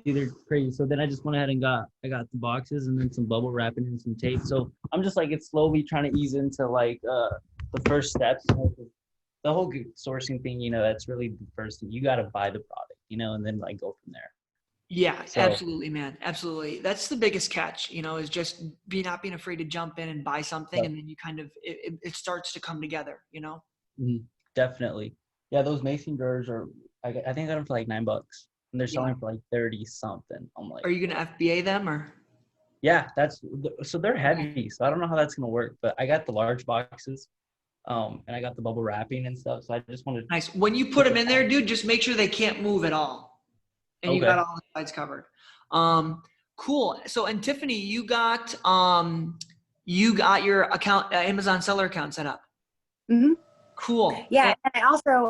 they're crazy. So then I just went ahead and I got the boxes and then some bubble wrapping and some tape. So I'm just like it's slowly trying to ease into like the first steps. The whole sourcing thing, that's really the first thing. You got to buy the product, and then like go from there. Yeah, So absolutely, man. Absolutely. That's the biggest catch, is just not being afraid to jump in and buy something. yep, And then you kind of, it starts to come together. definitely. Yeah, those mason jars are. I think I got them for like $9, and they're Yeah. selling for like 30 something. I'm like, Are you going to FBA them or? yeah, so they're Okay. heavy. So I don't know how that's gonna work, but I got the large boxes, and I got the bubble wrapping and stuff. So I just wanted to Nice. When you put put them the in there, dude, just make sure they can't move at all. And you got okay. all the sides covered. Cool. So, and Tiffany, you got your account, Amazon seller account set up. Mm-hmm. Cool. Yeah, and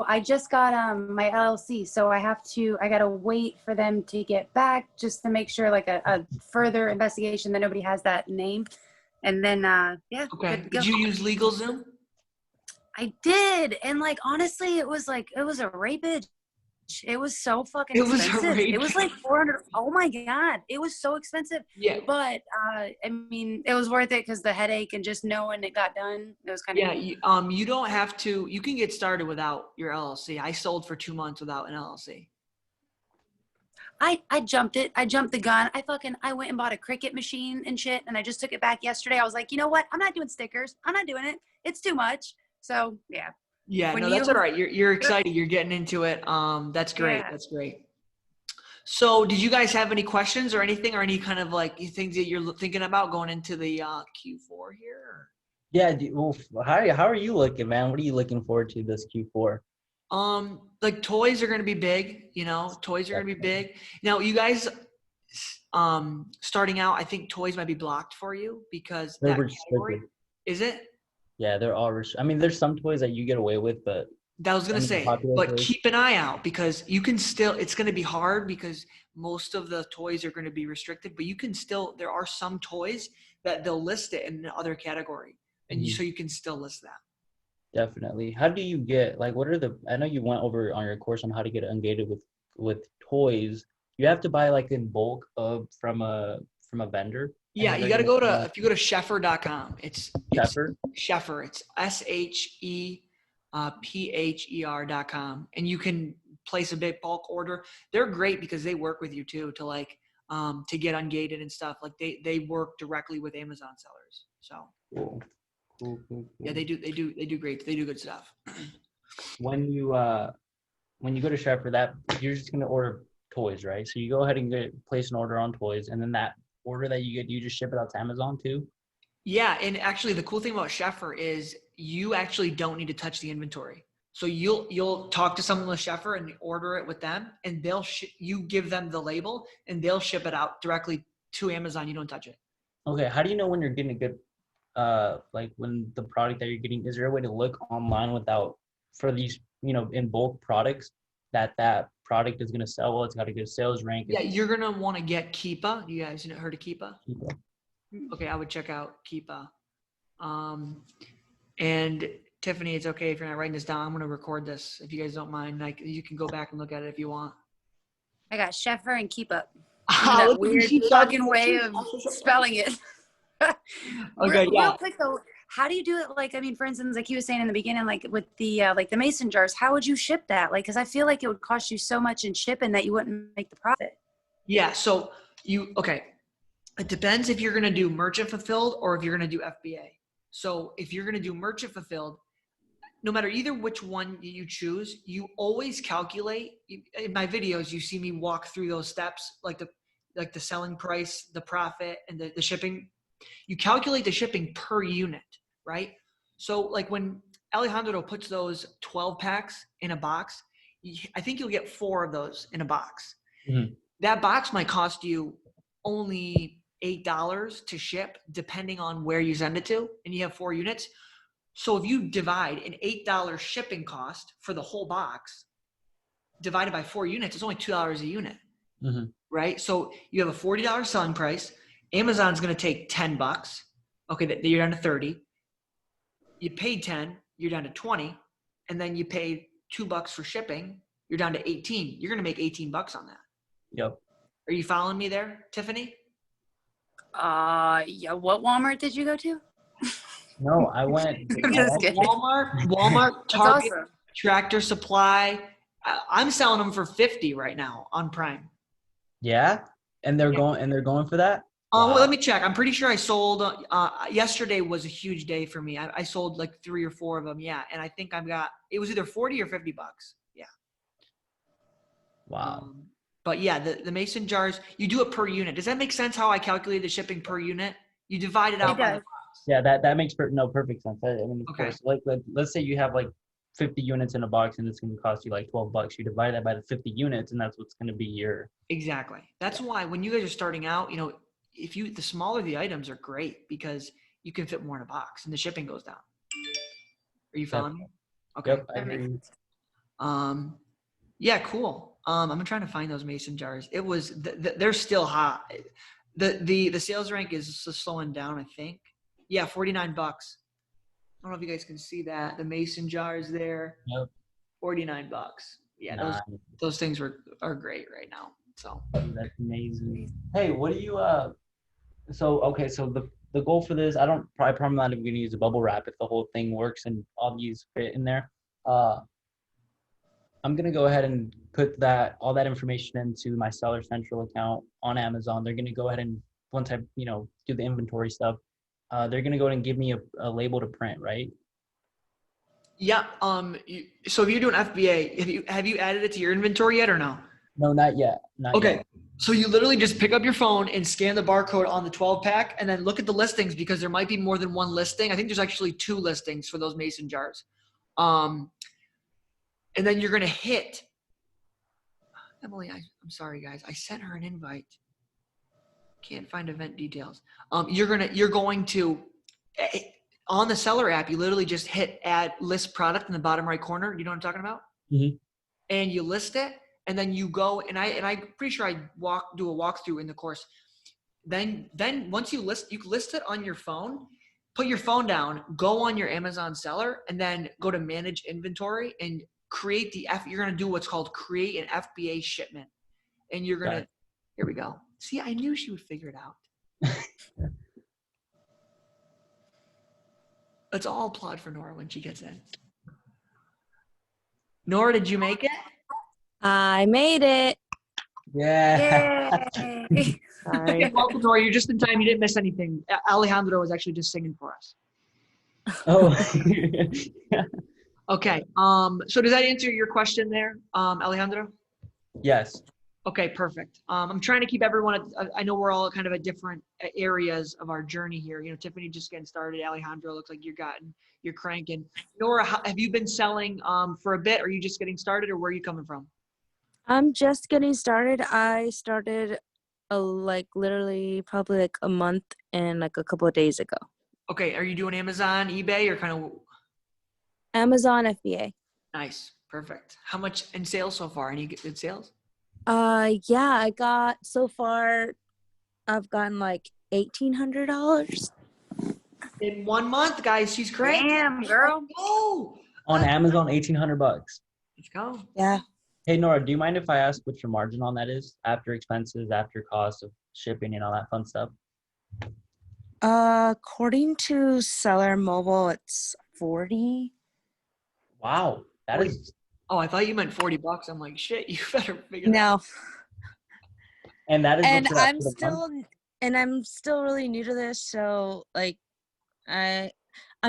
I just got my LLC, so I gotta wait for them to get back just to make sure like a further investigation that nobody has that name, and then yeah. Okay. Good to go. Did you use LegalZoom? I did, and like honestly, it was a rapage. It was so fucking It was a expensive. It was like rapage. 400. Oh my god, it was so expensive. Yeah. But I mean, it was worth it because the headache and just knowing it got done. It was kind of Yeah. You don't have to. You can get started without your LLC. I sold for 2 months without an LLC. I jumped it. I jumped the gun. I went and bought a Cricut machine and shit, and I just took it back yesterday. I was like, you know what? I'm not doing stickers. I'm not doing it. It's too much. So yeah. Yeah, When no, you that's all right. You're excited. You're getting into it. That's great. Yeah. That's great. So, did you guys have any questions or anything, or any kind of like things that you're thinking about going into the Q4 here? Yeah. Well, how are you looking, man? What are you looking forward to this Q4? Like toys are going to be big. Toys are going to be big. Now, you guys, starting out, I think toys might be blocked for you because They're that category. restricted. Is it? Yeah, they're all. I mean, there's some toys that you get away with, but That was going some to of the say, popular but toys. keep an eye out because you can still, it's going to be hard because most of the toys are going to be restricted, but you can still, there are some toys that they'll list it in the other category. And Mhm. so you can still list that. Definitely. How do you get like? What are the? I know you went over on your course on how to get ungated with toys. You have to buy like in bulk from a vendor, and Yeah, then you they're got to gonna go send to, out if you go to Sheffer.com, it's Sheffer. Sheffer, it's SHEPHER.com. And you can place a big bulk order. They're great because they work with you too, to like, to get ungated and stuff. Like they work directly with Amazon sellers. So Cool. yeah, they do great. They do good stuff. When you go to Sheffer, that you're just gonna order toys, right? So you go ahead and place an order on toys, and then that order that you get, you just ship it out to Amazon too. Yeah, and actually the cool thing about Sheffer is you actually don't need to touch the inventory. So you'll talk to someone with Sheffer and order it with them, and you give them the label, and they'll ship it out directly to Amazon. You don't touch it. Okay, how do you know when you're getting a good like when the product that you're getting, is there a way to look online without for these, in bulk products that product is going to sell well, it's got a good sales rank? Yeah, you're gonna want to get Keepa. You guys heard of Keepa? People. Okay, I would check out Keepa. And Tiffany, it's okay if you're not writing this down. I'm gonna record this if you guys don't mind. Like you can go back and look at it if you want. I got Sheffer and Keep Up. Oh, That weird fucking way of spelling it. Okay, yeah. Real quick though, how do you do it? Like, I mean, for instance, like you were saying in the beginning, like with the like the mason jars, how would you ship that? Like, because I feel like it would cost you so much in shipping that you wouldn't make the profit. Yeah, so okay. It depends if you're gonna do merchant fulfilled or if you're gonna do FBA. So if you're gonna do merchant fulfilled, no matter either which one you choose, you always calculate. In my videos, you see me walk through those steps, like the selling price, the profit, and the shipping. You calculate the shipping per unit, right? So like when Alejandro puts those 12 packs in a box, I think you'll get 4 of those in a box. Mm-hmm. That box might cost you only $8 to ship, depending on where you send it to, and you have 4 units. So if you divide an $8 shipping cost for the whole box, divided by 4 units, it's only $2 a unit, Mm-hmm. right? So you have a $40 selling price. Amazon's going to take $10. Okay, you're down to 30. You paid 10, you're down to 20, and then you paid $2 for shipping, you're down to 18. You're going to make $18 on that. Yep. Are you following me there, Tiffany? Yeah. What Walmart did you go to? No, I went. I'm just kidding. Walmart, That's Target, awesome. Tractor Supply. I'm selling them for 50 right now on Prime. Yeah, and they're going for that. Well, Wow. let me check. I'm pretty sure I sold. Yesterday was a huge day for me. I sold like 3 or 4 of them. Yeah, and I think I've got. It was either 40 or 50 bucks. Yeah. Wow. But yeah, the mason jars. You do it per unit. Does that make sense? How I calculate the shipping per unit? You divide it out It by the does. box. Yeah, that makes perfect sense. I mean, of Okay. course, like let's say you have like 50 units in a box and it's going to cost you like $12. You divide that by the 50 units, and that's what's going to be your. Exactly. That's why when you guys are starting out, the smaller the items are great because you can fit more in a box and the shipping goes down. Are you following me? Okay. Yep, I That makes agree. sense. Yeah, cool. I'm trying to find those mason jars. It was they're still hot. The sales rank is slowing down, I think. Yeah, 49 bucks. I don't know if you guys can see that. The mason jars there. Yep. 49 bucks. Yeah, Nice. those things are great right now. So That's amazing. Hey, what do you so okay, so the goal for this, I probably not even gonna use a bubble wrap if the whole thing works and all these fit in there. I'm gonna go ahead and put all that information into my Seller Central account on Amazon. They're gonna go ahead and once I do the inventory stuff, they're gonna go ahead and give me a label to print, right? yeah. So if you're doing FBA, have you added it to your inventory yet or no? No, not yet. Not Okay. yet. So you literally just pick up your phone and scan the barcode on the 12 pack and then look at the listings because there might be more than one listing. I think there's actually 2 listings for those mason jars. And then you're going to hit Emily. I'm sorry guys. I sent her an invite. Can't find event details. You're going to on the seller app, you literally just hit add list product in the bottom right corner. You know what I'm talking about? Mm-hmm. And you list it. And then you go and I'm pretty sure I do a walkthrough in the course. Then once you list it on your phone, put your phone down, go on your Amazon seller, and then go to manage inventory and create you're gonna do what's called create an FBA shipment. And you're gonna here we go. See, I knew she would figure it out. Let's all applaud for Nora when she gets in. Nora, did you make it? I made it. Yeah. Yay. Sorry. Welcome, Nora. You're just in time. You didn't miss anything. Alejandro was actually just singing for us. Oh. Okay. So does that answer your question there, Alejandro? Yes. Okay, perfect. I'm trying to keep everyone. I know we're all kind of at different areas of our journey here. Tiffany just getting started. Alejandro looks like you're cranking. Nora, have you been selling for a bit? Are you just getting started, or where are you coming from? I'm just getting started. I started literally probably like a month and like a couple of days ago. Okay, are you doing Amazon, eBay, or kind of? Amazon FBA. Nice, perfect. How much in sales so far? Any good sales? Yeah, I got so far. I've gotten like $1,800. In 1 month, guys, she's cranking. Damn, girl. Oh, On Amazon, $1,800. let's go. Yeah. Hey Nora, do you mind if I ask what your margin on that is after expenses, after cost of shipping and all that fun stuff? According to Seller Mobile, it's 40. Wow, that is. Oh, I thought you meant $40. I'm like, shit, you better figure that No, out. And that is. and what's up I'm for the month? still really new to this, so like I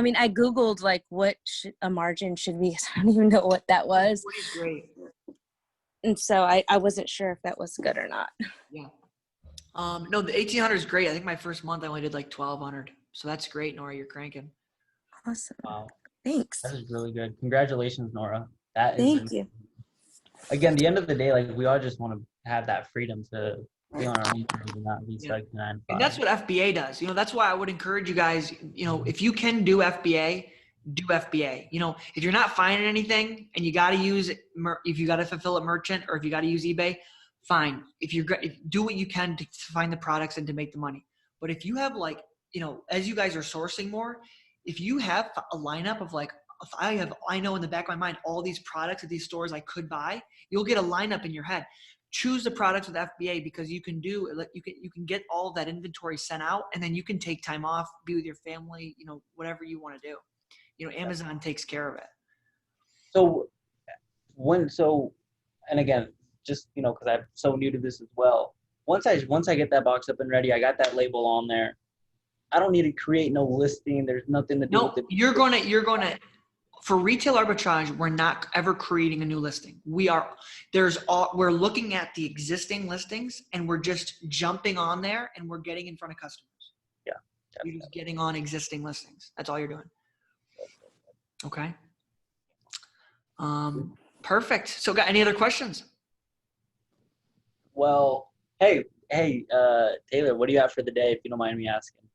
mean I googled like what a margin should be, 'cause I don't even know what that was, 40 is great. and so I wasn't sure if that was good or not. Yeah. No, the 1,800 is great. I think my first month I only did like 1,200. So that's great, Nora. You're cranking. Awesome. Wow, Thanks. that is really good. Congratulations, Nora. That is. Thank you. Again, the end of the day, like we all just want to have that freedom to be on our own terms and not be stuck to 9 to 5. And that's what FBA does. That's why I would encourage you guys, if you can do FBA, do FBA. If you're not finding anything and you got to if you got to fulfill a merchant or if you got to use eBay, fine. Do what you can to find the products and to make the money. But if you have as you guys are sourcing more, if you have a lineup of if I know in the back of my mind all these products at these stores I could buy, you'll get a lineup in your head. choose the products with FBA because you can get all of that inventory sent out, and then you can take time off, be with your family, whatever you want to do. Amazon takes care of it. So and again, just, because I'm so new to this as well. Once I get that box up and ready, I got that label on there. I don't need to create no listing. There's nothing to do with it. You're gonna for retail arbitrage, we're not ever creating a new listing. We're looking at the existing listings and we're just jumping on there and we're getting in front of customers. Yeah. Definitely. You're just getting on existing listings. That's all you're doing. Okay. Perfect. So got any other questions? Well, hey, Taylor, what do you have for the day, if you don't mind me asking?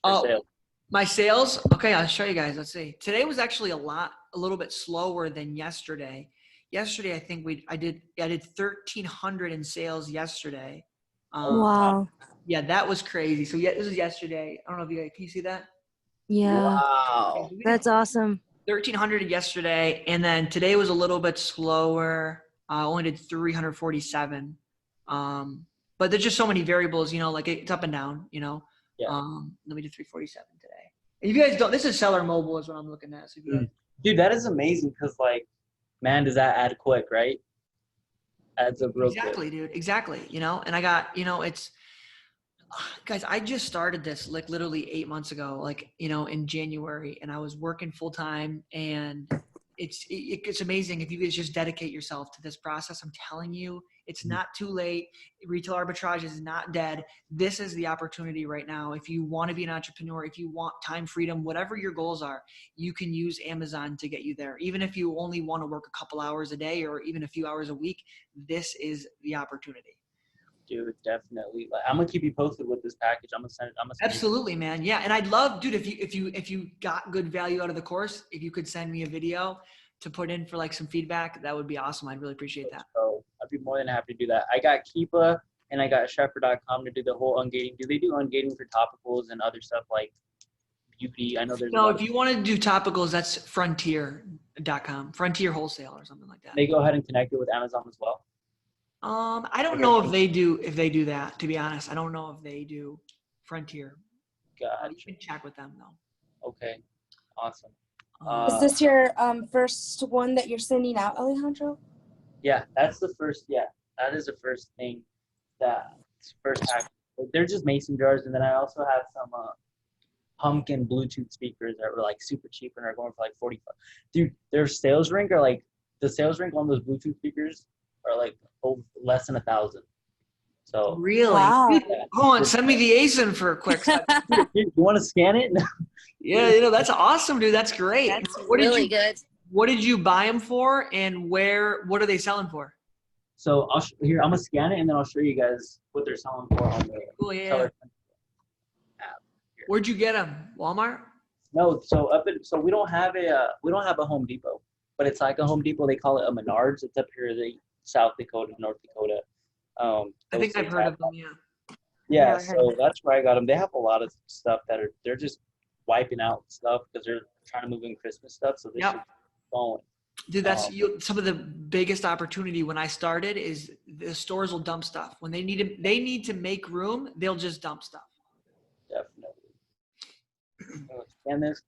Sale. My sales. Okay. I'll show you guys. Let's see. Today was actually a little bit slower than yesterday. Yesterday, I think I did 1,300 in sales yesterday. Wow. Yeah, that was crazy. So yeah, this is yesterday. I don't know if can you see that? Yeah. Wow. That's awesome. 1,300 yesterday, and then today was a little bit slower. I only did 347. But there's just so many variables, like it's up and down, Yeah. Let me do 347 today. If you guys don't, this is seller mobile is what I'm looking at. So Dude, that is amazing because, man, does that add quick, right? Adds up real quick. Exactly, dude. Exactly. And I got, guys, I just started this literally 8 months ago, in January, and I was working full time, and it's amazing if you guys just dedicate yourself to this process. I'm telling you, it's not too late. Retail arbitrage is not dead. This is the opportunity right now. If you want to be an entrepreneur, if you want time freedom, whatever your goals are, you can use Amazon to get you there. Even if you only want to work a couple hours a day or even a few hours a week, this is the opportunity. Dude, definitely. I'm gonna keep you posted with this package. I'm gonna send it. Absolutely, man. Yeah, and I'd love, dude, if you got good value out of the course, if you could send me a video to put in for some feedback, that would be awesome. I'd really appreciate that. So I'd be more than happy to do that. I got Keepa and I got Shepherd.com to do the whole ungating. Do they do ungating for topicals and other stuff like beauty? I know there's if you want to do topicals, that's Frontier.com, Frontier Wholesale or something like that. They go ahead and connect it with Amazon as well. I don't know if they do that, to be honest. I don't know if they do Frontier. Gotcha. You can check with them though. Okay. Awesome. Is this your first one that you're sending out, Alejandro? Yeah, that's the first. Yeah, that is the first thing. First pack. They're just mason jars, and then I also have some pumpkin Bluetooth speakers that were super cheap and are going for $45. Dude, their sales rank are the sales rank on those Bluetooth speakers are less than 1,000. So really, wow. Hold on, send me the ASIN for a quick second. You want to scan it? Yeah, that's awesome, dude. That's great. That's really good. What did you buy them for, and what are they selling for? So I'm gonna scan it and then I'll show you guys what they're selling for on the Cool, yeah. seller app. Where'd you get them? Walmart? No, so we don't have a Home Depot, but it's like a Home Depot. They call it a Menards. It's up here in South Dakota, North Dakota. I think I've heard of them. Yeah. Yeah, so that's where I got them. They have a lot of stuff they're just wiping out stuff because they're trying to move in Christmas stuff. So this is going. Dude, that's some of the biggest opportunity when I started is the stores will dump stuff. When they need to make room, they'll just dump stuff. Definitely. Scan this.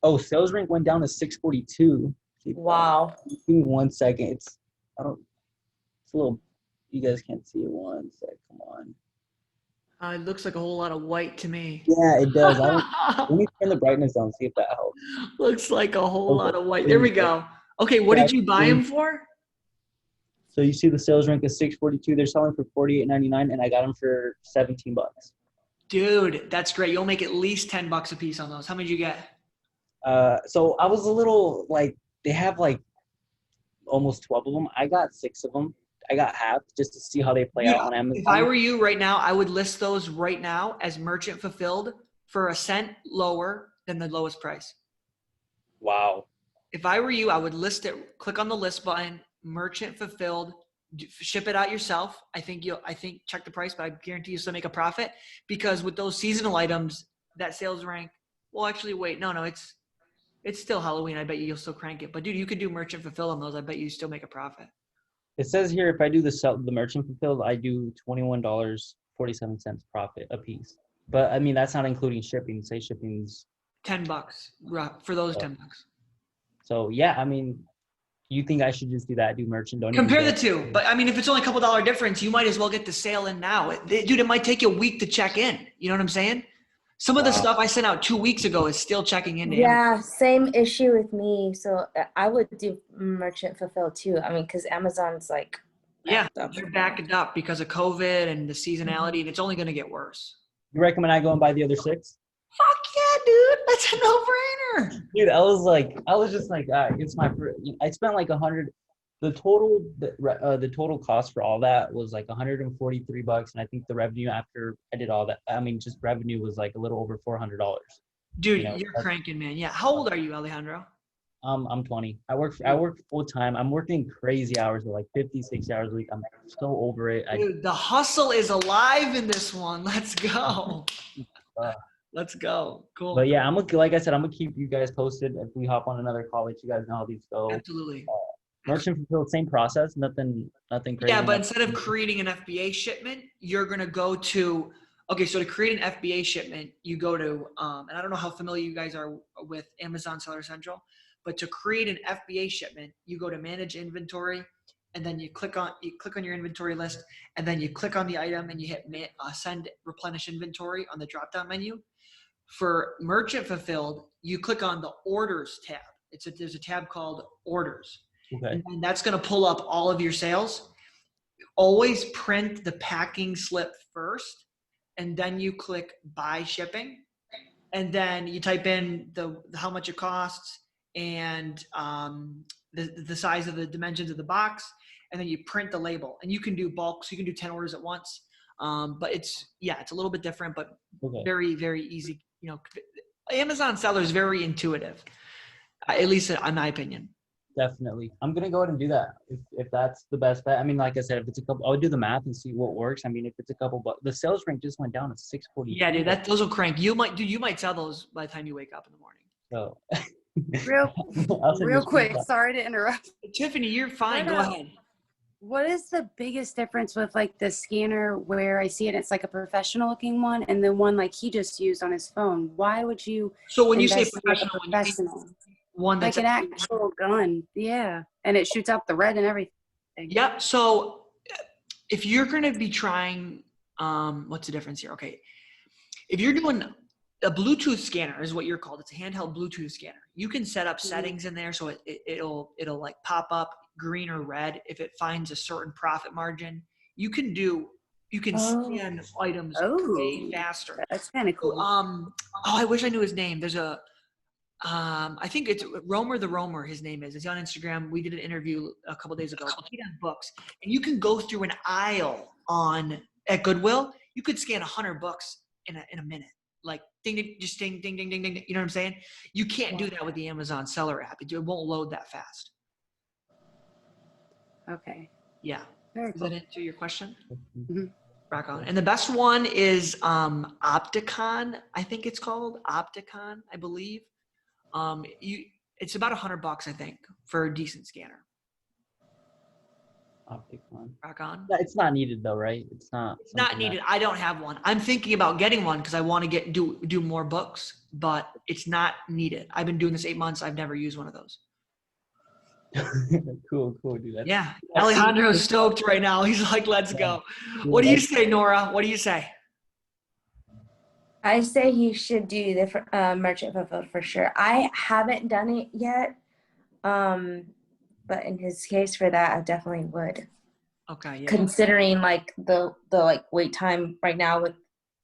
Oh, sales rank went down to 642. Wow. Give me 1 second. It's a little, you guys can't see it. 1 sec. Come on. It looks like a whole lot of white to me. Yeah, it does. Let me turn the brightness down, see if that helps. Looks like a whole lot of white. There we go. Okay, what did you buy them for? So you see the sales rank is 642. They're selling for $48.99, and I got them for $17. Dude, that's great. You'll make at least $10 a piece on those. How many did you get? So I was a little they have almost 12 of them. I got 6 of them. I got half just to see how they play out on Amazon. If I were you right now, I would list those right now as merchant fulfilled for a cent lower than the lowest price. Wow. If I were you, I would list it, click on the list button, merchant fulfilled, ship it out yourself. I think check the price, but I guarantee you still make a profit because with those seasonal items, that sales rank, well, actually, wait, no, it's still Halloween. I bet you'll still crank it. But dude, you could do merchant fulfill on those. I bet you still make a profit. It says here if I do the merchant fulfilled, I do $21.47 profit a piece. But I mean that's not including shipping. Say shipping's $10 for those uh, $10. so yeah. I mean, you think I should just do that? Do merchant? Don't even Compare the get. two. But I mean, if it's only a couple dollar difference, you might as well get the sale in now. Dude, it might take you a week to check in. You know what I'm saying? Some of the Wow. stuff I sent out 2 weeks ago is still checking into Amazon. Yeah, same issue with me. So I would do merchant fulfill too. I mean, because Amazon's like Yeah, backed up they're right now. backing up because of COVID and the seasonality, and it's only going to get worse. You recommend I go and buy the other 6? Fuck yeah, dude. That's a no-brainer. Dude, I was just like, it's my first. I spent like 100. The total cost for all that was like $143, and I think the revenue after I did all that, I mean, just revenue was like a little over $400. Dude, You know, you're cranking, man. Yeah. How old are you, Alejandro? I'm 20. I work full time. I'm working crazy hours, like 50, 60 hours a week. I'm so over it. Dude, the hustle is alive in this one. Let's go. Uh, Let's go. Cool. but yeah, like I said, I'm gonna keep you guys posted if we hop on another call. Let you guys know how these go. Absolutely. Merchant fulfilled, same process. Nothing crazy. Yeah, but instead of creating an FBA shipment, you're going to go to, okay, so to create an FBA shipment, you go to, and I don't know how familiar you guys are with Amazon Seller Central, but to create an FBA shipment, you go to manage inventory, and then you click on your inventory list, and then you click on the item and you hit send replenish inventory on the drop-down menu. For merchant fulfilled, you click on the orders tab. There's a tab called orders. Okay. And that's going to pull up all of your sales. Always print the packing slip first, and then you click buy shipping, and then you type in how much it costs and the size of the dimensions of the box, and then you print the label. And you can do bulk, so you can do 10 orders at once. But it's a little bit different, but very, very easy. You know, Amazon seller is very intuitive, at least in my opinion. Definitely. I'm going to go ahead and do that if that's the best bet. I mean, like I said, if it's a couple, I would do the math and see what works. I mean, if it's a couple, but the sales rank just went down to 640. Yeah, dude, those will crank. You might sell those by the time you wake up in the morning. So Real quick, sorry to interrupt. Tiffany, you're fine. Go ahead. What is the biggest difference with like the scanner where I see it, it's like a professional looking one, and the one like he just used on his phone? Why would you So when you say invest in, like, a professional, professional? one that's Like an actual gun, yeah, and it shoots out the red and everything. Yep. So if you're going to be trying, what's the difference here? Okay, if you're doing a Bluetooth scanner, is what you're called. It's a handheld Bluetooth scanner. You can set up settings in there, so it'll like pop up green or red if it finds a certain profit margin. You can scan items way faster. That's kind of cool. I wish I knew his name. There's a I think it's Romer the Romer. His name is. It's on Instagram. We did an interview a couple days ago. He does books, and you can go through an aisle at Goodwill. You could scan 100 books in a minute. Like ding, just ding, ding, ding, ding, ding. You know what I'm saying? You can't do that with the Amazon Seller app. It won't load that fast. Okay. Yeah. Very Does cool. that answer your question? Mm-hmm. Rock on. And the best one is Opticon. I think it's called Opticon. I believe. It's about $100, I think, for a decent scanner. Opticon. Rock on. It's not needed though, right? It's not Needed. I don't have one. I'm thinking about getting one because I want to do more books, but it's not needed. I've been doing this 8 months. I've never used one of those. Cool, dude. Yeah. Alejandro's stoked right now. He's like, let's go. What do you say, Nora? What do you say? I say he should do the merchant fulfilled for sure. I haven't done it yet, but in his case for that, I definitely would. Okay. Yeah. Considering like the like wait time right now with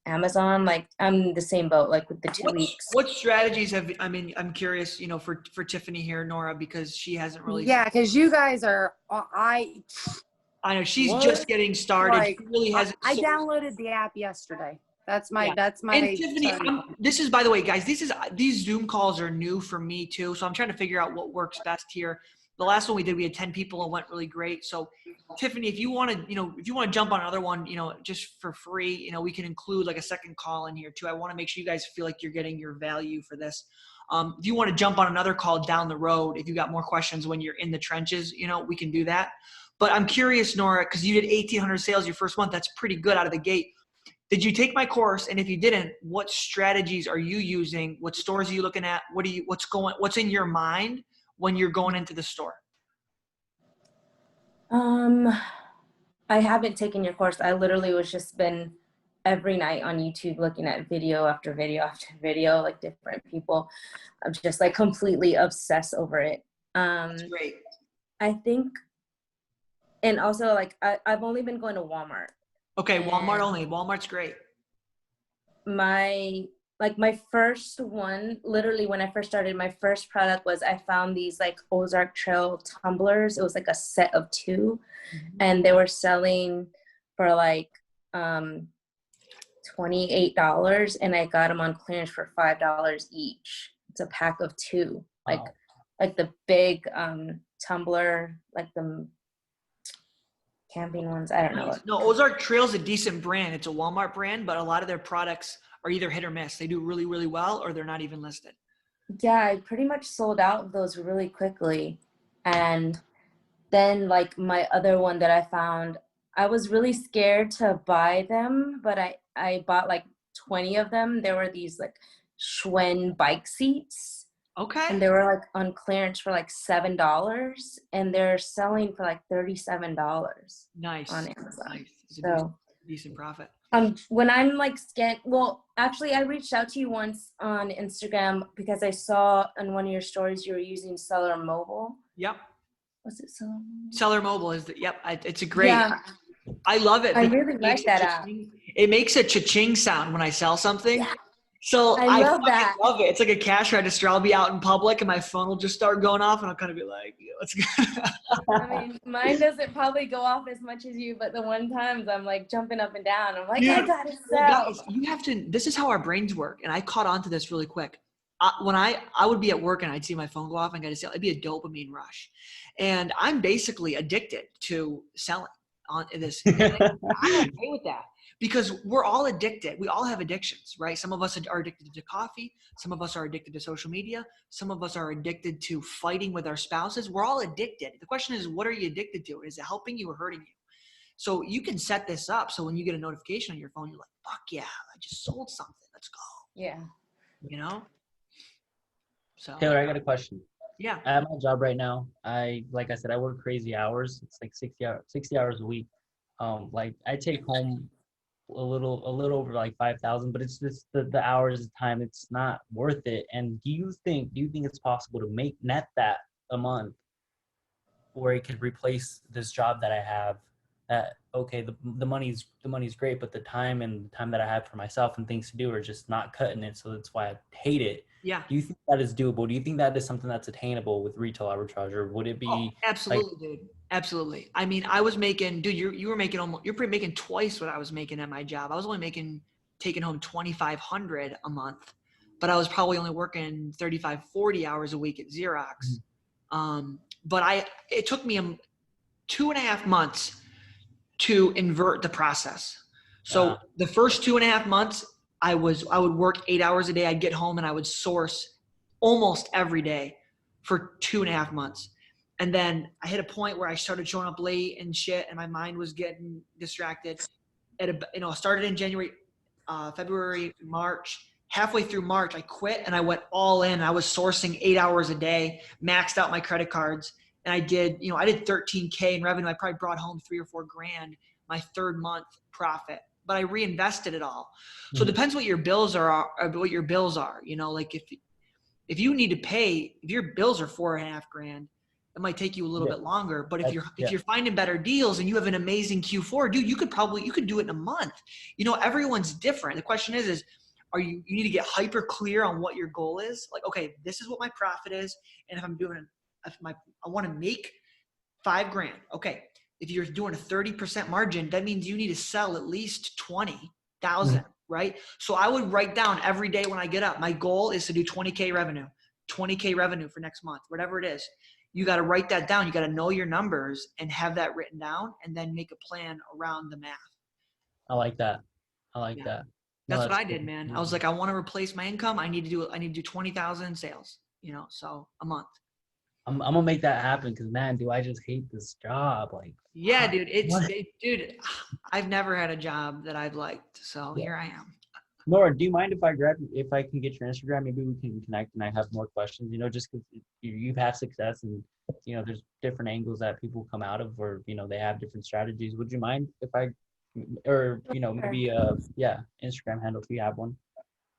Amazon, like I'm in the same boat, like with the 2 weeks. What strategies I'm curious, for Tiffany here, Nora, because she hasn't really. Yeah, because you guys are. I know she's just getting started. Like, she really hasn't. I downloaded the app yesterday. That's my. Yeah. That's my. And Tiffany, this is, by the way, guys. These Zoom calls are new for me too, so I'm trying to figure out what works best here. The last one we did, we had 10 people and went really great. So, Tiffany, if you want to, jump on another one, just for free, we can include like a second call in here too. I want to make sure you guys feel like you're getting your value for this. If you want to jump on another call down the road, if you got more questions when you're in the trenches, we can do that. But I'm curious, Nora, because you did 1,800 sales your first month. That's pretty good out of the gate. Did you take my course? And if you didn't, what strategies are you using? What stores are you looking at? What's in your mind when you're going into the store? I haven't taken your course. I literally was just been every night on YouTube looking at video after video after video, like different people. I'm just like completely obsessed over it. That's great. I think, and also like I've only been going to Walmart. Okay, Walmart And only. Walmart's great. my first one, literally when I first started, my first product was I found these like Ozark Trail tumblers. It was like a set of 2, and they were selling for like $28, and I got them on clearance for $5 each. It's a pack of 2, Wow. like the big tumbler, like the camping ones. I don't know. Nice. No, Ozark Trail's a decent brand. It's a Walmart brand, but a lot of their products are either hit or miss. They do really, really well, or they're not even listed. Yeah, I pretty much sold out of those really quickly. And then like my other one that I found, I was really scared to buy them, but I bought like 20 of them. There were these like Schwinn bike seats, Okay. and they were like on clearance for like $7, and they're selling for like $37 Nice. on Amazon. Nice. It's a So decent profit. when I'm like well, actually I reached out to you once on Instagram because I saw on one of your stories you were using Seller Mobile. Yep. Was it Seller Mobile? Seller Mobile is it's a great. Yeah, I love it. I because really it like makes that a app. It makes a cha-ching sound when I sell something. Yeah. So I love fucking that. love it. It's like a cash register. I'll be out in public and my phone will just start going off and I'll kind of be like, yeah, let's go. I mean, mine doesn't probably go off as much as you, but the one times I'm like jumping up and down. I'm like, Dude, I gotta well, sell. guys, you have to, this is how our brains work. And I caught on to this really quick. When I would be at work and I'd see my phone go off and I gotta sell, it'd be a dopamine rush. And I'm basically addicted to selling on this. And I'm okay with that because we're all addicted. We all have addictions, right? Some of us are addicted to coffee. Some of us are addicted to social media. Some of us are addicted to fighting with our spouses. We're all addicted. The question is, what are you addicted to? Is it helping you or hurting you? So you can set this up so when you get a notification on your phone, you're like, fuck yeah, I just sold something. Let's go. Yeah. You know? So Taylor, I got a question. yeah. At my job right now, like I said, I work crazy hours. It's like 60 hours a week. Like I take home a little over like 5,000, but it's just the hours of time. It's not worth it. And do you think it's possible to net that a month where it could replace this job that I have? Okay, the money's great, but the time that I have for myself and things to do are just not cutting it. So that's why I hate it. Yeah. Do you think that is doable? Do you think that is something that's attainable with retail arbitrage, or would it be? Absolutely, dude. Absolutely. I mean, I was making, dude, you were making you're pretty making twice what I was making at my job. I was only taking home 2,500 a month, but I was probably only working 35, 40 hours a week at Xerox. But it took me 2.5 months to invert the process. So the first 2.5 months, I would work 8 hours a day. I'd get home and I would source almost every day for 2.5 months. And then I hit a point where I started showing up late and shit, and my mind was getting distracted. I started in January, February, March. Halfway through March, I quit and I went all in. I was sourcing 8 hours a day, maxed out my credit cards, and I did 13K in revenue. I probably brought home 3 or 4 grand my third month profit, but I reinvested it all. So it depends what your bills are. Like if you need to pay, if your bills are 4.5 grand, it might take you a little bit longer. But if you're finding better deals and you have an amazing Q4, dude, you could do it in a month. Everyone's different. The question is you need to get hyper clear on what your goal is. Like, okay, this is what my profit is. And if I want to make 5 grand. Okay. If you're doing a 30% margin, that means you need to sell at least 20,000, right? So I would write down every day when I get up, my goal is to do 20K revenue for next month, whatever it is. You got to write that down. You got to know your numbers and have that written down and then make a plan around the math. I like that. That. That's what I did, man. I was like, I want to replace my income. I need to do 20,000 sales, so a month. I'm gonna make that happen because man, do I just hate this job? Like, Yeah, dude. what? Dude, I've never had a job that I've liked. So Yeah. here I am. Nora, do you mind if I can get your Instagram? Maybe we can connect and I have more questions. Just because you've had success and there's different angles that people come out of, or they have different strategies. Would you mind if I, or maybe yeah, Instagram handle if you have one?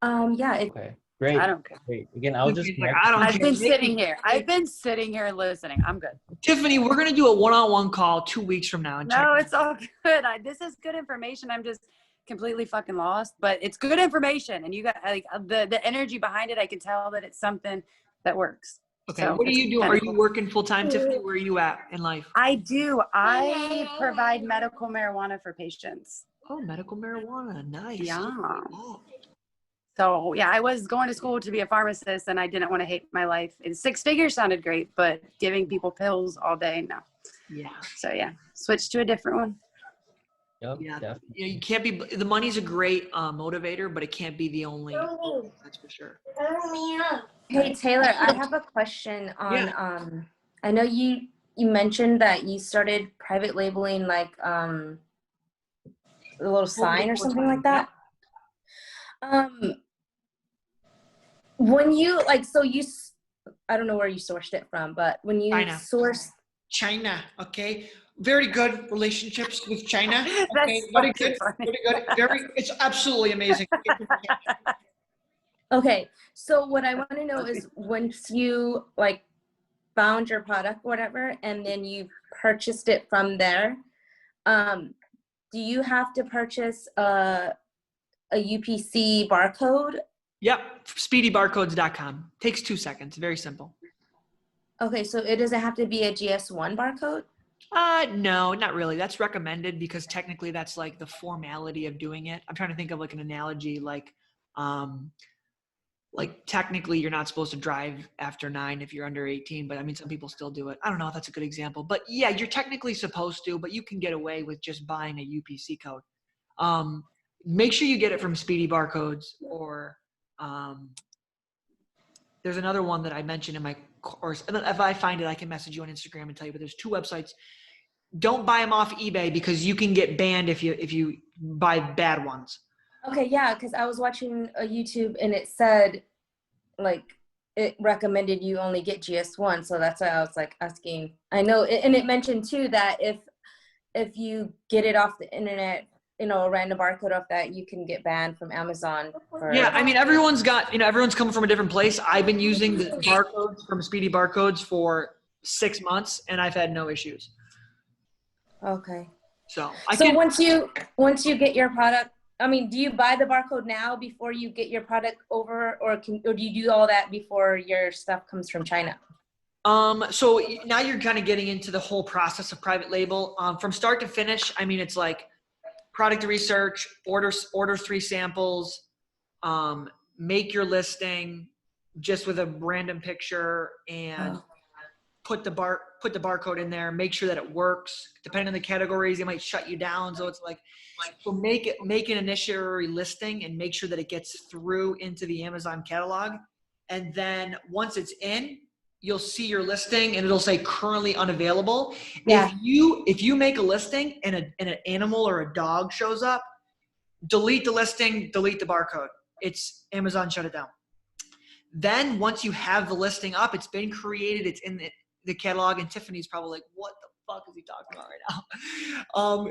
Yeah, Okay, I great, don't care. great. Again, I'll just Tiffany's like, connect I with don't you. I've care. been Make sitting me- here. I've been sitting here listening. I'm good. Tiffany, we're gonna do a one-on-one call 2 weeks from now and check. No, it's all good. This is good information. I'm just completely fucking lost, but it's good information, and you got like the energy behind it. I can tell that it's something that works. Okay, So what are it's you doing? kinda Are you cool. working full-time, Tiffany? Where are you at in life? I do. I provide medical marijuana for patients. Oh, medical marijuana. Nice. Yeah. Oh. So yeah, I was going to school to be a pharmacist, and I didn't want to hate my life. And 6 figures sounded great, but giving people pills all day, no. Yeah. So yeah, switched to a different one. Yep, Yeah. definitely. You can't be, the money's a great motivator, but it can't be the only, that's for sure. Hey Taylor, I have a question on Yeah. I know you mentioned that you started private labeling like a little sign or something like that. When you like I don't know where you sourced it from, but when you China. source China, okay? Very good relationships with China. Okay, That's very fucking good. funny. Very good. It's absolutely amazing. Okay, so what I want to know is once you like found your product, whatever, and then you purchased it from there, do you have to purchase a UPC barcode? Yep, speedybarcodes.com. Takes 2 seconds. Very simple. Okay, so it doesn't have to be a GS1 barcode? No, not really. That's recommended because technically that's like the formality of doing it. I'm trying to think of like an analogy, like technically you're not supposed to drive after 9 if you're under 18, but I mean, some people still do it. I don't know if that's a good example, but yeah, you're technically supposed to, but you can get away with just buying a UPC code. Make sure you get it from Speedy Barcodes or, there's another one that I mentioned in my course. And if I find it, I can message you on Instagram and tell you, but there's 2 websites. Don't buy them off eBay because you can get banned if you buy bad ones. Okay, yeah, because I was watching a YouTube and it said like it recommended you only get GS1, so that's why I was like asking. I know, and it mentioned too that if you get it off the internet, a random barcode off that, you can get banned from Amazon. Yeah, I mean, everyone's coming from a different place. I've been using the barcodes from Speedy Barcodes for 6 months, and I've had no issues. Okay. So once you get your product, I mean, do you buy the barcode now before you get your product over, or do you do all that before your stuff comes from China? So now you're kind of getting into the whole process of private label, from start to finish. I mean, it's like product research, order 3 samples, make your listing just with a random picture and put the barcode in there, make sure that it works. Depending on the categories, they might shut you down. So it's like, so make an initiatory listing and make sure that it gets through into the Amazon catalog. And then once it's in, you'll see your listing and it'll say currently unavailable. Yeah. If you make a listing and an animal or a dog shows up, delete the listing, delete the barcode. It's Amazon shut it down. Then once you have the listing up, it's been created, it's in the catalog, and Tiffany's probably like, what the fuck is he talking about right now?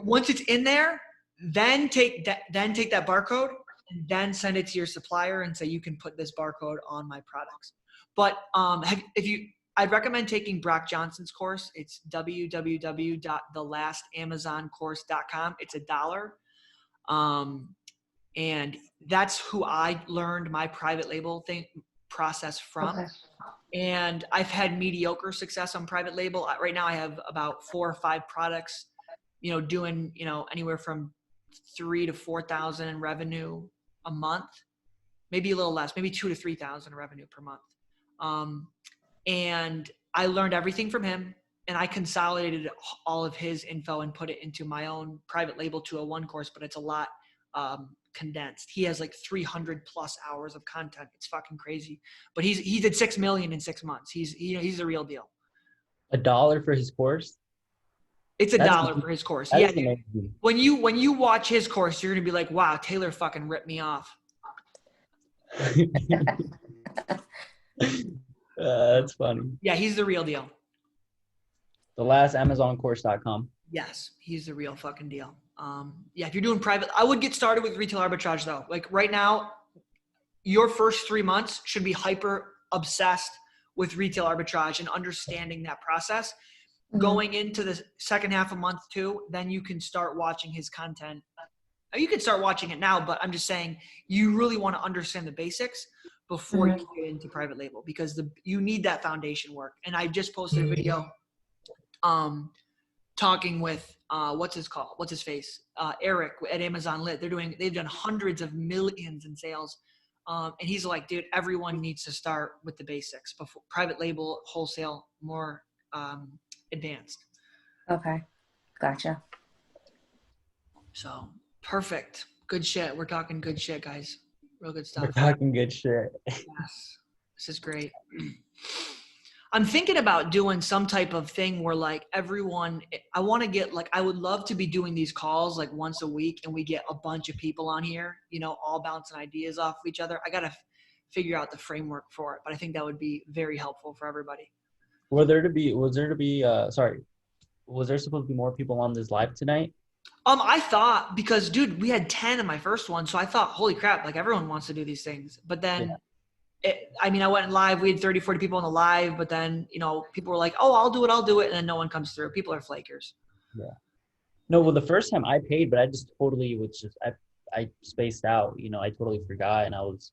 Once it's in there, then take that barcode and then send it to your supplier and say, you can put this barcode on my products. But I'd recommend taking Brock Johnson's course. It's www.thelasamazoncourse.com. It's $1. And that's who I learned my private label process from. Okay. And I've had mediocre success on private label. Right now I have about 4 or 5 products, doing, anywhere from 3,000 to 4,000 in revenue a month, maybe a little less, maybe 2,000 to 3,000 in revenue per month. And I learned everything from him, and I consolidated all of his info and put it into my own private label 201 course, but it's a lot condensed. He has like 300 plus hours of content. It's fucking crazy. But he did 6 million in 6 months. He's the real deal. $1 for his course? It's That's $1 for his course. That Yeah, is dude. amazing. When you watch his course, you're gonna be like, wow, Taylor fucking ripped me off. That's funny. Yeah, he's the real deal. The last AmazonCourse.com. Yes, he's the real fucking deal. Yeah, if you're doing private, I would get started with retail arbitrage though. Like right now, your first 3 months should be hyper obsessed with retail arbitrage and understanding that process. Going into the second half of month 2, then you can start watching his content. You can start watching it now, but I'm just saying you really want to understand the basics before you get into private label, because you need that foundation work. And I just posted a video talking with what's his face, Eric at Amazon Lit. They've done hundreds of millions in sales. And he's like, dude, everyone needs to start with the basics before private label, wholesale, more advanced. Okay. Gotcha. So perfect. Good shit. We're talking good shit, guys. Real good stuff. We're talking good shit. Yes. This is great. I'm thinking about doing some type of thing where like everyone, I want to get like, I would love to be doing these calls like once a week and we get a bunch of people on here, you know, all bouncing ideas off of each other. I got to figure out the framework for it, but I think that would be very helpful for everybody. Was there supposed to be more people on this live tonight? I thought, because dude, we had 10 in my first one. So I thought, holy crap, like everyone wants to do these things. But then I went live, we had 30, 40 people on the live, but then, you know, people were like, oh, I'll do it. And then no one comes through. People are flakers. Yeah. No, well, the first time I paid, but I just totally I spaced out, you know, I totally forgot. And I was.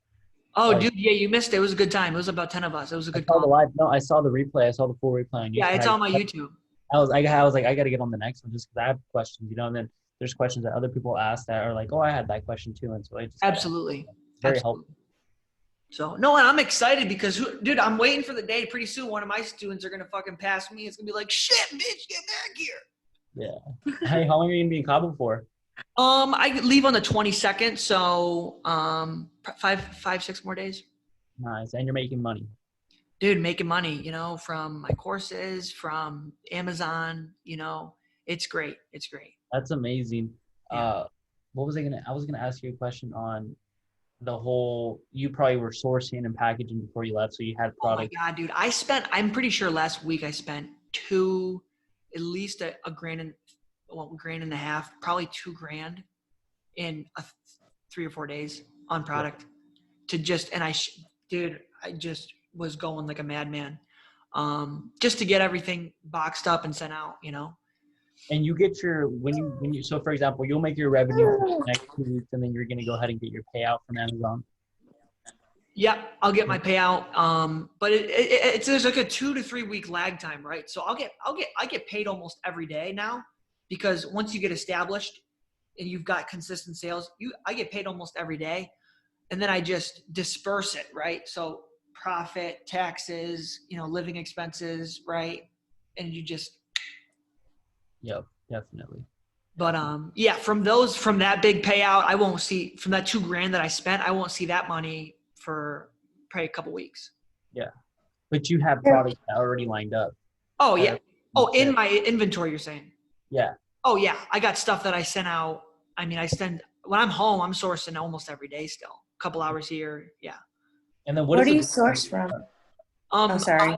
Oh, dude, yeah, you missed it. It was a good time. It was about 10 of us. It was a good call. I saw the replay. I saw the full replay on YouTube. Yeah, it's on my YouTube. I was like, I got to get on the next one just because I have questions, you know, and then there's questions that other people ask that are like, oh, I had that question too. And so I just. Absolutely. Very helpful. So, no, and I'm excited because, dude, I'm waiting for the day. Pretty soon, one of my students are going to fucking pass me. It's going to be like, shit, bitch, get back here. Yeah. Hey, how long are you going to be in Cabo for? I leave on the 22nd. So, 6 more days. Nice. And you're making money. Dude, making money, you know, from my courses, from Amazon, you know, it's great. It's great. That's amazing. Yeah. I was going to ask you a question on the whole, you probably were sourcing and packaging before you left. So you had product. Oh my God, dude. I'm pretty sure last week I spent at least a grand and a half, probably $2,000 in 3 or 4 days on product I just was going like a madman, just to get everything boxed up and sent out, you know? And you get so for example, you'll make your revenue for the next 2 weeks and then you're going to go ahead and get your payout from Amazon. Yeah, I'll get my payout. But there's like a 2 to 3 week lag time, right? So I get paid almost every day now, because once you get established and you've got consistent sales, I get paid almost every day. And then I just disperse it, right? So profit, taxes, you know, living expenses, right? And you just. Yep, definitely. But yeah, from that big payout, I won't see, from that $2,000 that I spent, I won't see that money for probably a couple weeks. Yeah. But you have products that are already lined up. Oh yeah. Oh, in my inventory, you're saying? Yeah. Oh yeah. I got stuff that I sent out. I mean, when I'm home, I'm sourcing almost every day still. A couple hours here. Yeah. And then where do you source from? Sorry.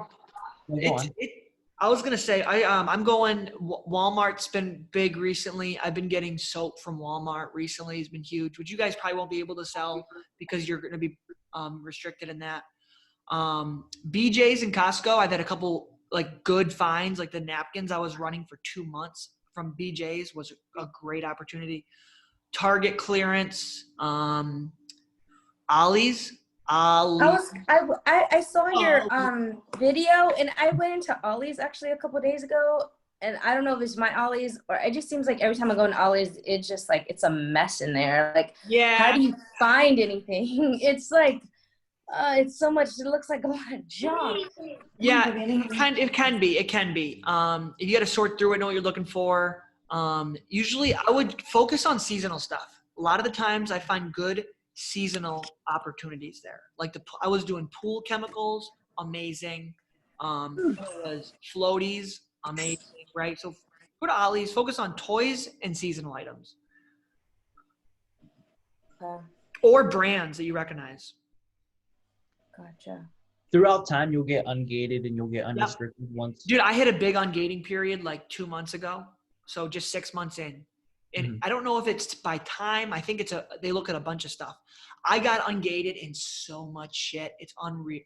I was going to say, I'm going, Walmart's been big recently. I've been getting soap from Walmart recently. It's been huge, which you guys probably won't be able to sell because you're going to be restricted in that. BJ's and Costco, I've had a couple like good finds, like the napkins I was running for 2 months from BJ's was a great opportunity. Target clearance, Ollie's. I saw your video, and I went into Ollie's actually a couple of days ago, and I don't know if it's my Ollie's or it just seems like every time I go in Ollie's, it's just like it's a mess in there. Like, yeah, how do you find anything? It's like it's so much. It looks like a lot of junk. Yeah, it can be. You got to sort through it, know what you're looking for. Usually, I would focus on seasonal stuff. A lot of the times I find good seasonal opportunities there. Like I was doing pool chemicals, amazing. It was floaties, amazing, right? So go to Ollie's, focus on toys and seasonal items. Or brands that you recognize. Gotcha. Throughout time, you'll get ungated and you'll get unrestricted once. Dude, I hit a big ungating period like 2 months ago. So just 6 months in. And I don't know if it's by time. I think they look at a bunch of stuff. I got ungated in so much shit. It's unreal.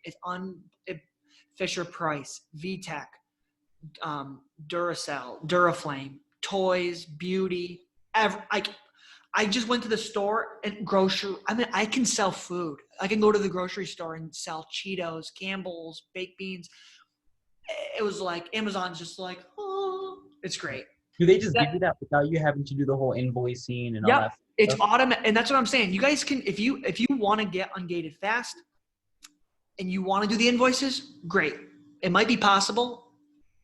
Fisher Price, VTech, Duracell, Duraflame, toys, beauty. I just went to the store and I can sell food. I can go to the grocery store and sell Cheetos, Campbell's, baked beans. It was like Amazon's just like, oh, it's great. Do they just give you that without you having to do the whole invoicing and all that? It's automatic, and that's what I'm saying. You guys can, if you want to get ungated fast, and you want to do the invoices, great. It might be possible.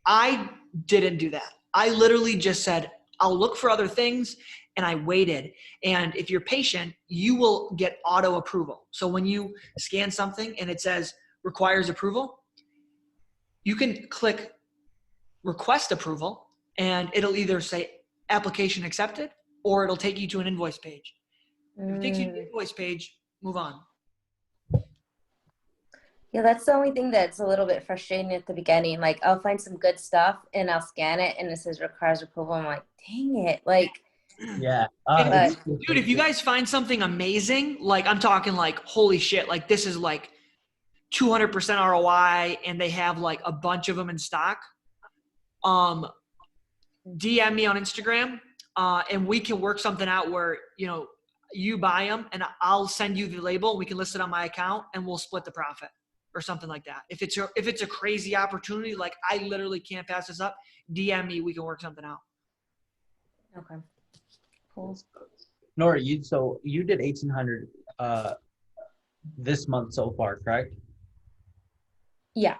I didn't do that. I literally just said, I'll look for other things, and I waited. And if you're patient, you will get auto approval. So when you scan something and it says requires approval, you can click request approval, and it'll either say application accepted or it'll take you to an invoice page. If it takes you to the invoice page, move on. Yeah, that's the only thing that's a little bit frustrating at the beginning. Like, I'll find some good stuff and I'll scan it and it says requires approval. I'm like, dang it. Like, yeah. Dude, if you guys find something amazing, like I'm talking like, holy shit, like this is like 200% ROI and they have like a bunch of them in stock, DM me on Instagram and we can work something out where, you buy them and I'll send you the label and we can list it on my account and we'll split the profit or something like that. If it's a crazy opportunity, like I literally can't pass this up, DM me, we can work something out. okay. Cool. Nora, you did 1,800 this month so far, correct? Yeah.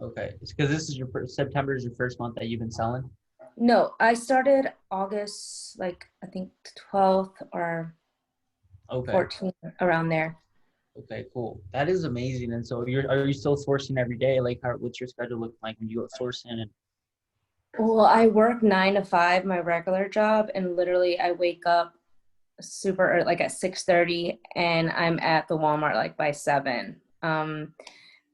Okay, it's because this is September is your first month that you've been selling. No, I started August, like I think 12th or 14th, around there. Okay, cool. That is amazing. And so are you still sourcing every day? Like, what's your schedule look like when you go sourcing? Well, I work 9 to 5, my regular job, and literally I wake up super early, like at 6:30, and I'm at the Walmart like by 7.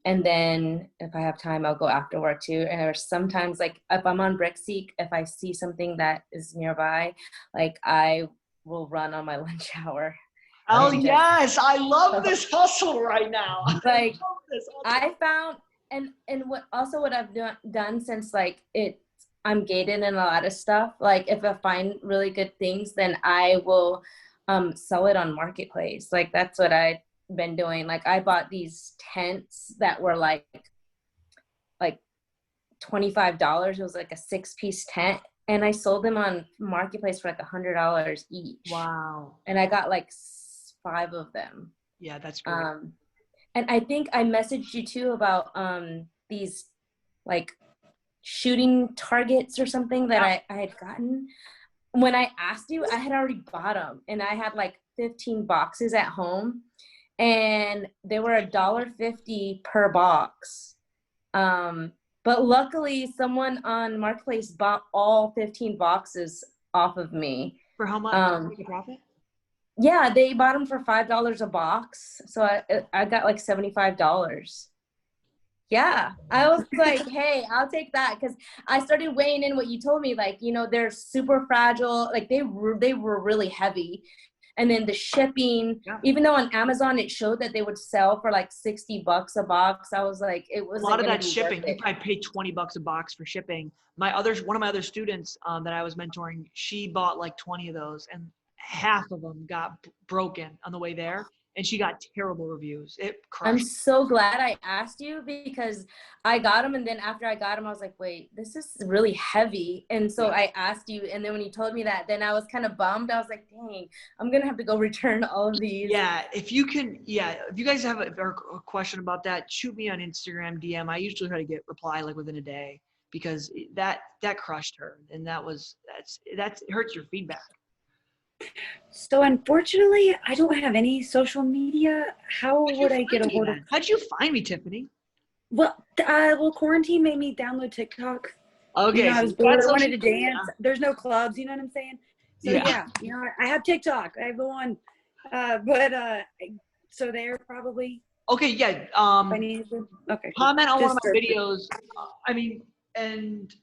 And then if I have time, I'll go after work too. And there's sometimes like if I'm on BrickSeek, if I see something that is nearby, like I will run on my lunch hour. Oh yes, I love this hustle right now. Like I found, and what I've done since like I'm gated in a lot of stuff. Like if I find really good things, then I will sell it on Marketplace. Like that's what I've been doing. Like I bought these tents that were like $25. It was like a 6-piece tent, and I sold them on Marketplace for like $100 each. Wow. And I got like 5 of them. Yeah, that's great. And I think I messaged you too about these like shooting targets or something that I had gotten. When I asked you, I had already bought them, and I had like 15 boxes at home, and they were $1.50 per box. But luckily someone on Marketplace bought all 15 boxes off of me. For how much? Make a profit? Yeah, they bought them for $5 a box. So I got like $75. Yeah, I was like, hey, I'll take that, because I started weighing in what you told me. Like, they're super fragile. Like they were really heavy. And then the shipping, even though on Amazon it showed that they would sell for like $60 a box, I was like, it was a lot of that shipping. You probably pay $20 a box for shipping. One of my other students that I was mentoring, she bought like 20 of those, and half of them got broken on the way there, and she got terrible reviews. It crushed. I'm so glad I asked you, because I got them, and then after I got them, I was like, wait, this is really heavy. And so I asked you, and then when you told me that, then I was kind of bummed. I was like, dang, I'm going to have to go return all of these. Yeah, if you guys have a question about that, shoot me on Instagram DM. I usually try to reply like within a day, because that crushed her, and that hurts your feedback. So unfortunately, I don't have any social media. How How'd you would I get find a me hold of? then? How'd you find me, Tiffany? Well, quarantine made me download TikTok. Okay, I so was you got bored. I wanted social to media. dance. There's no clubs. You know what I'm saying? So Yeah. yeah, I have TikTok. I have the one. So they're probably Okay, yeah. if I need to. Okay, cool. Comment on one of Just my search it. videos. I mean, and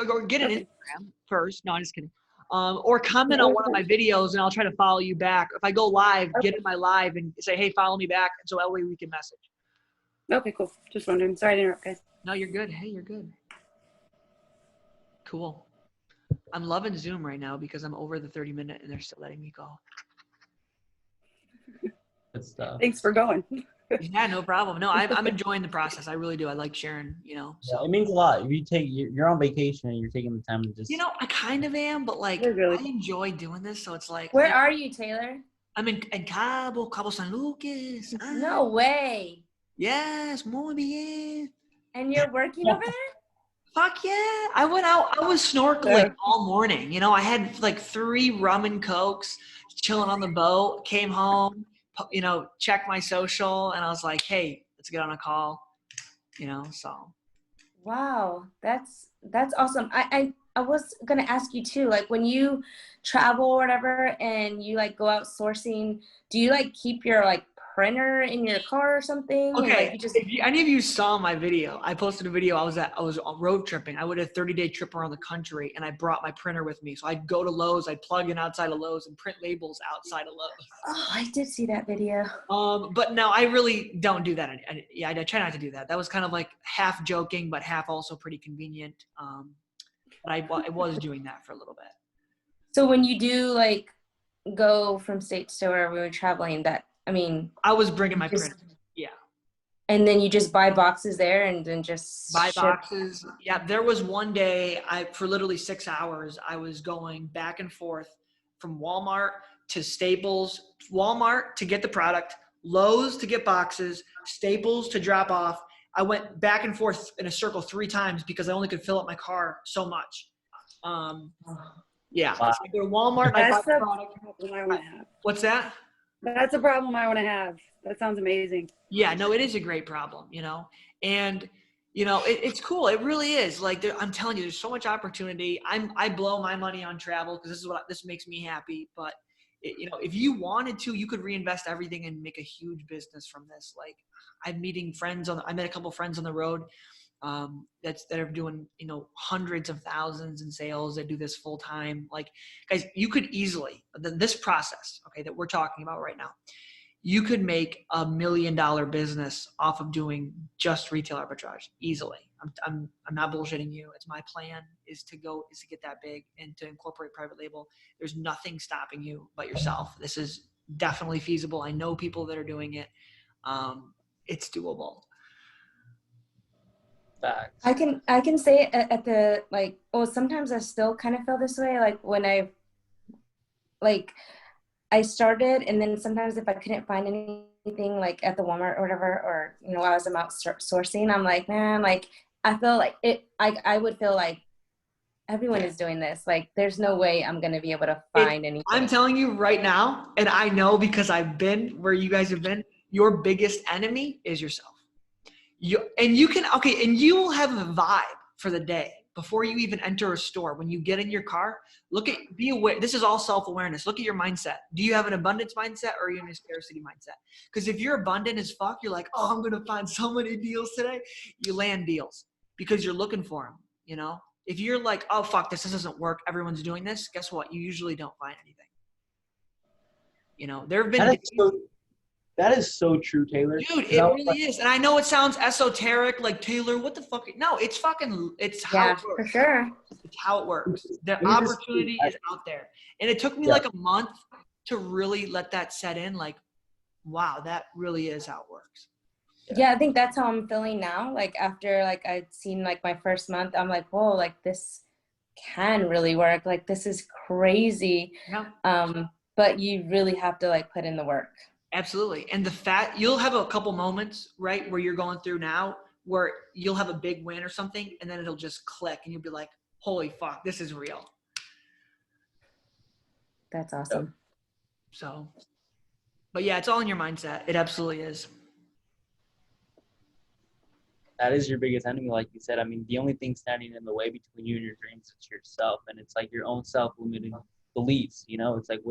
or get an Okay. Instagram first. No, I'm just kidding. Or comment on one of Okay. my videos, and I'll try to follow you back. If I go live, get Okay. in my live and say, "Hey, follow me back," and so that way we can message. Okay, cool. Just wondering. Sorry to interrupt, guys. No, you're good. Hey, you're good. Cool. I'm loving Zoom right now because I'm over the 30-minute, and they're still letting me go. Good stuff. Thanks for going. Yeah, no problem. No, I'm enjoying the process. I really do. I like sharing, Yeah, so. it means a lot. If you take, you're on vacation and you're taking the time to just. I kind of am, but like, Really? I enjoy doing this. So it's like, Where are you, Taylor? I'm in Cabo San Lucas. No way. Yes, muy bien. And you're working over there? Fuck yeah. I went out, I was snorkeling Yeah. all morning. I had like 3 rum and cokes, chilling on the boat, came home, checked my social, and I was like, hey, let's get on a call, so. Wow, that's awesome. I was gonna ask you too, like when you travel or whatever and you like go out sourcing, do you like keep your like printer in your car or something? And, like, Okay, you just if any of you saw my video, I posted a video. I was road tripping. I would a 30-day trip around the country, and I brought my printer with me. So I'd go to Lowe's, I'd plug in outside of Lowe's, and print labels outside of Lowe's. Oh, I did see that video. But no, I really don't do that. I try not to do that. That was kind of like half joking, but half also pretty convenient. But I was doing that for a little bit. So when you do like go from state to wherever we were traveling, I was bringing my just- printer. Yeah. and then you just buy boxes there and then just Buy ship. boxes. Yeah, there was one day for literally 6 hours, I was going back and forth from Walmart to Staples, Walmart to get the product, Lowe's to get boxes, Staples to drop off. I went back and forth in a circle 3 times because I only could fill up my car so much. Yeah. Wow. So I go to Walmart and I buy That's the a product. problem I want to have. What's that? That's a problem I want to have. That sounds amazing. Yeah, no, it is a great problem, and it's cool. It really is. Like I'm telling you, there's so much opportunity. I blow my money on travel because this makes me happy. But if you wanted to, you could reinvest everything and make a huge business from this. Like I met a couple friends on the road that are doing hundreds of thousands in sales that do this full time. Like guys, you could easily this process, okay, that we're talking about right now. You could make $1 million business off of doing just retail arbitrage easily. I'm not bullshitting you. It's my plan is to get that big and to incorporate private label. There's nothing stopping you but yourself. This is definitely feasible. I know people that are doing it. It's doable. Facts. I can say at the like, sometimes I still kind of feel this way. Like when I started, and then sometimes if I couldn't find anything like at the Walmart or whatever, or while I was out sourcing, I'm like, man, like I feel like it. I would feel like everyone is doing this. Like there's no way I'm gonna be able to find anything. I'm telling you right now, and I know because I've been where you guys have been. Your biggest enemy is yourself. You will have a vibe for the day before you even enter a store. When you get in your car, be aware. This is all self-awareness. Look at your mindset. Do you have an abundance mindset or are you in a scarcity mindset? Because if you're abundant as fuck, you're like, oh, I'm going to find so many deals today. You land deals because you're looking for them, If you're like, oh, fuck, this doesn't work. Everyone's doing this. Guess what? You usually don't find anything. There have been That is so true, Taylor. Dude, it really is. And I know it sounds esoteric, like Taylor, what the fuck? No, it's how it works. For sure. It's how it works. The opportunity is out there. And it took me like a month to really let that set in. Like, wow, that really is how it works. Yeah, I think that's how I'm feeling now. Like after like I'd seen like my first month, I'm like, whoa, like this can really work. Like this is crazy. Yeah. But you really have to like put in the work. Absolutely. And you'll have a couple moments, right, where you're going through now where you'll have a big win or something and then it'll just click and you'll be like, holy fuck, this is real. That's awesome. So, but yeah, it's all in your mindset. It absolutely is. That is your biggest enemy, like you said. I mean, the only thing standing in the way between you and your dreams is yourself, and it's like your own self-limiting beliefs. You know, it's like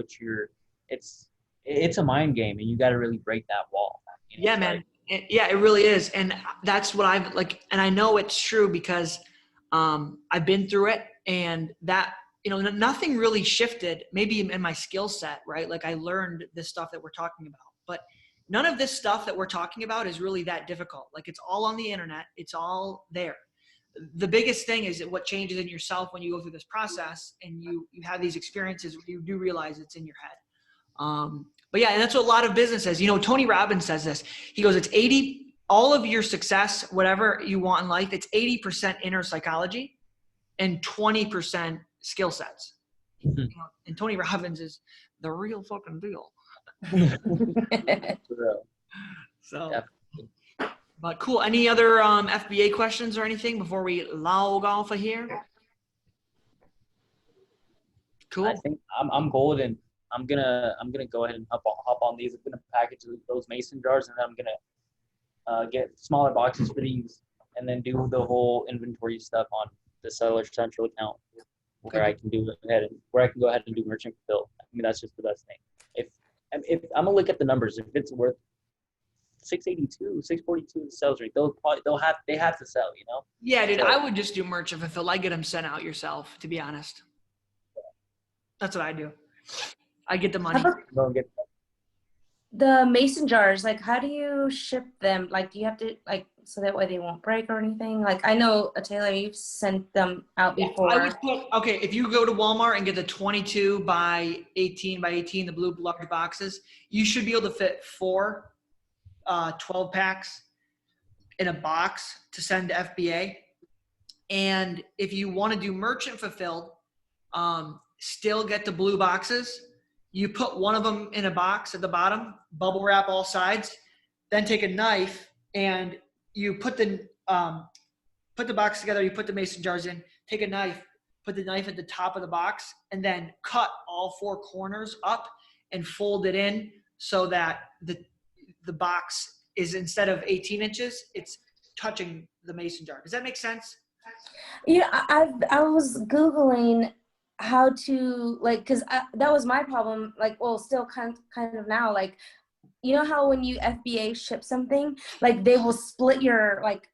it's a mind game, and you got to really break that wall. You know, Yeah, man. Yeah, it really is. And that's what I've like, and I know it's true because I've been through it, and that, nothing really shifted maybe in my skill set, right? Like I learned this stuff that we're talking about, but none of this stuff that we're talking about is really that difficult. Like it's all on the internet. It's all there. The biggest thing is that what changes in yourself when you go through this process and you have these experiences where you do realize it's in your head. But yeah, and that's what a lot of businesses, Tony Robbins says this. He goes, it's 80, all of your success, whatever you want in life, it's 80% inner psychology and 20% skill sets. And Tony Robbins is the real fucking deal. So, but cool. Any other FBA questions or anything before we log off of here? Cool. I think I'm golden. I'm gonna go ahead and hop on these. I'm gonna package those mason jars, and then I'm gonna get smaller boxes for these, and then do the whole inventory stuff on the Seller Central account, where I can go ahead and do merchant fulfill. I mean, that's just the best thing. If I'm gonna look at the numbers, if it's worth 682, 642 the sales rate, they have to sell, Yeah, dude, So, I would just do merchant fulfill. I get them sent out yourself, to be honest. That's what I do. I get the money. go and get The mason jars, like, how do you ship them? Like, do you have to, like, so that way they won't break or anything? Like, I know, Taylor, you've sent them out before. Okay, if you go to Walmart and get the 22 by 18 by 18, the blue large boxes, you should be able to fit 4 12 packs in a box to send to FBA. And if you want to do merchant fulfilled, still get the blue boxes. You put one of them in a box at the bottom, bubble wrap all sides, then take a knife and you put the box together. You put the mason jars in, take a knife, put the knife at the top of the box, and then cut all 4 corners up and fold it in so that the box is, instead of 18 inches, it's touching the mason jar. Does that make sense? I was Googling how to, like, because that was my problem, like, well, still kind of now, like, you know how when you FBA ship something, like, they will split your like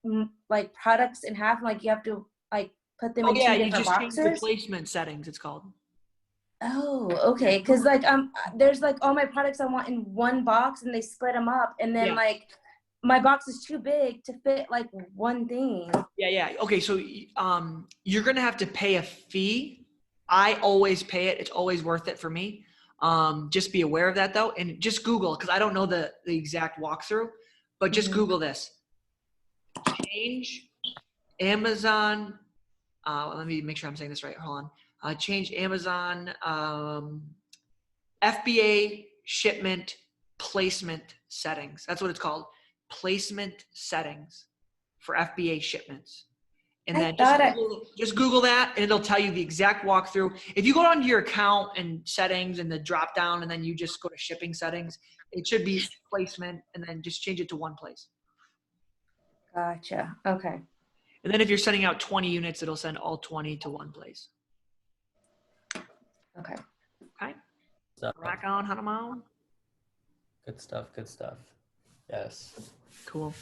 products in half, like you have to like put them in 2 different boxes. You just change the placement settings, it's called. Oh, okay. Because like there's like all my products I want in one box, and they split them up, and then like my box is too big to fit like one thing. Yeah. Okay, so you're gonna have to pay a fee. I always pay it. It's always worth it for me. Just be aware of that though, and just Google, because I don't know the exact walkthrough, but just Google this. Change Amazon. Let me make sure I'm saying this right. Hold on. Change Amazon FBA shipment placement settings. That's what it's called. Placement settings for FBA shipments. And then just Google that, and it'll tell you the exact walkthrough. If you go onto your account and settings and the drop down, and then you just go to shipping settings, it should be placement, and then just change it to one place. Gotcha. Okay. And then if you're sending out 20 units, it'll send all 20 to one place. Okay. Okay. Rock on, Hanuman. Good stuff. Yes. Cool.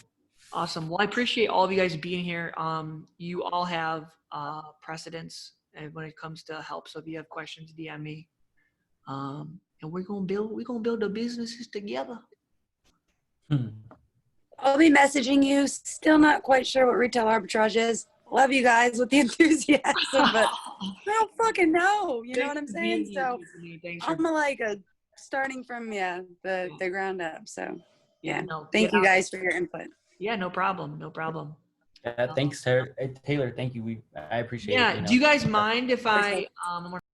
Awesome. Well, I appreciate all of you guys being here. You all have precedence when it comes to help. So if you have questions, DM me. And we're gonna build the businesses together. I'll be messaging you. Still not quite sure what retail arbitrage is. Love you guys with the enthusiasm, but I don't fucking know. You know what I'm saying? So I'm like starting from the ground up. So thank you guys for your input. Yeah, no problem. Yeah, thanks, Taylor. Thank you. I appreciate it. Yeah. Do you guys mind if I